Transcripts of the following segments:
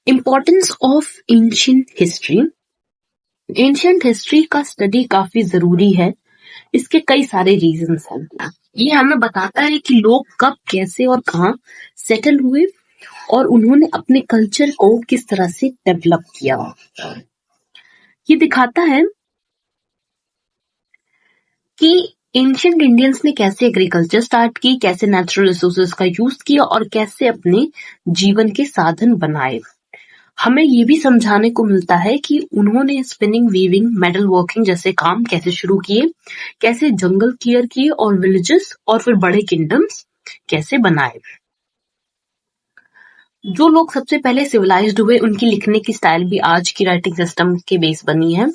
Importance of ancient history. Ancient history का study काफी जरूरी है। इसके कई सारे रीजंस हैं। ये हमें बताता है कि लोग कब, कैसे और कहाँ सेटल हुए और उन्होंने अपने कल्चर को किस तरह से डेवलप किया। ये दिखाता है कि एंशिएंट इंडियंस ने कैसे एग्रीकल्चर स्टार्ट की, कैसे नेचुरल रिसोर्सेज का यूज किया और कैसे अपने जीवन के साधन बनाए। हमें ये भी समझाने को मिलता है कि उन्होंने स्पिनिंग, वीविंग, मेटल वर्किंग जैसे काम कैसे शुरू किए, कैसे जंगल क्लियर किए और विलेजेस और फिर बड़े किंगडम्स कैसे बनाए। जो लोग सबसे पहले सिविलाइज्ड हुए, उनकी लिखने की स्टाइल भी आज की राइटिंग सिस्टम के बेस बनी है।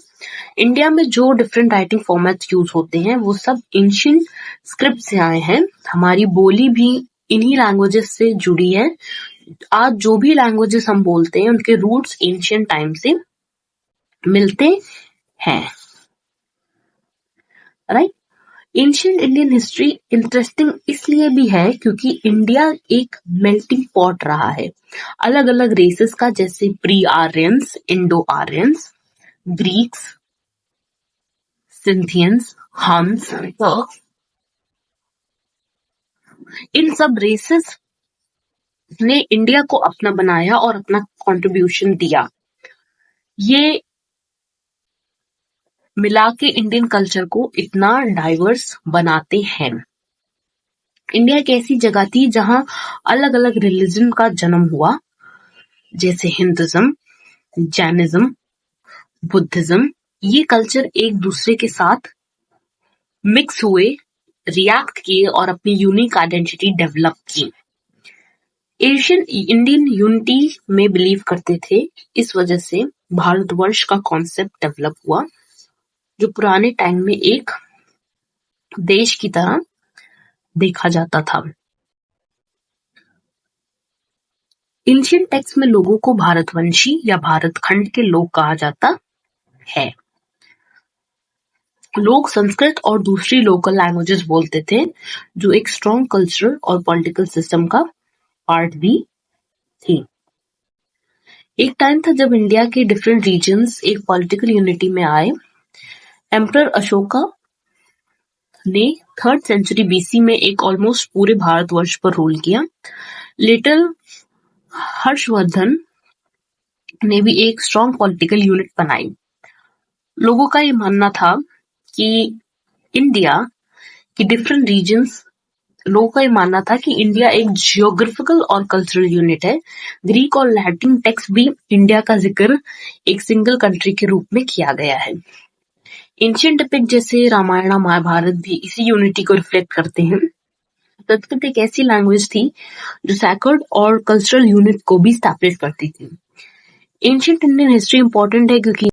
इंडिया में जो डिफरेंट राइटिंग फॉर्मेट्स यूज होते हैं वो सब एंशिएंट स्क्रिप्ट से आए हैं। हमारी बोली भी इन्हीं लैंग्वेजेस से जुड़ी है। आज जो भी लैंग्वेजेस हम बोलते हैं उनके रूट्स एंशिएंट टाइम से मिलते हैं। Right. Ancient Indian history interesting इसलिए भी है क्योंकि इंडिया एक मेल्टिंग पॉट रहा है अलग अलग रेसेस का, जैसे pre Aryans, Indo Aryans, Greeks, Scythians, Huns. इन सब रेसेस ने इंडिया को अपना बनाया और अपना कंट्रीब्यूशन दिया। ये मिला के इंडियन कल्चर को इतना डाइवर्स बनाते हैं। इंडिया एक ऐसी जगह थी जहां अलग अलग रिलीजन का जन्म हुआ, जैसे हिंदुज्म, जैनिज्म, बुद्धिज्म। ये कल्चर एक दूसरे के साथ मिक्स हुए, रिएक्ट किए और अपनी यूनिक आइडेंटिटी डेवलप की। एशियन इंडियन यूनिटी में बिलीव करते थे, इस वजह से भारतवर्ष का कॉन्सेप्ट डेवलप हुआ, जो पुराने टाइम में एक देश की तरह देखा जाता था। एंशिएंट टेक्स्ट में लोगों को भारतवंशी या भारत खंड के लोग कहा जाता है। लोग संस्कृत और दूसरी लोकल लैंग्वेजेस बोलते थे, जो एक स्ट्रॉन्ग कल्चरल और पॉलिटिकल सिस्टम का पार्ट भी थी। एक टाइम था जब इंडिया के डिफरेंट रीजन्स एक पॉलिटिकल यूनिटी में आए। एम्परर अशोका ने 3rd सेंचुरी BC में एक ऑलमोस्ट पूरे भारतवर्ष पर रूल किया। लिटिल हर्षवर्धन ने भी एक स्ट्रॉन्ग पॉलिटिकल यूनिट बनाई। लोगों का ये मानना था कि इंडिया की डिफरेंट रीजन्स लोगों का ये मानना था कि इंडिया एक जियोग्राफिकल और कल्चरल यूनिट है। ग्रीक और लैटिन टेक्स्ट भी इंडिया का जिक्र एक सिंगल कंट्री के रूप में किया गया है। एंशिएंट एपिक जैसे रामायण, महाभारत भी इसी यूनिटी को रिफ्लेक्ट करते हैं। संस्कृत एक ऐसी लैंग्वेज थी जो सैक्रेड और कल्चरल यूनिट को भी स्टैब्लिश करती थी। एंशिएंट इंडियन हिस्ट्री इंपॉर्टेंट है क्योंकि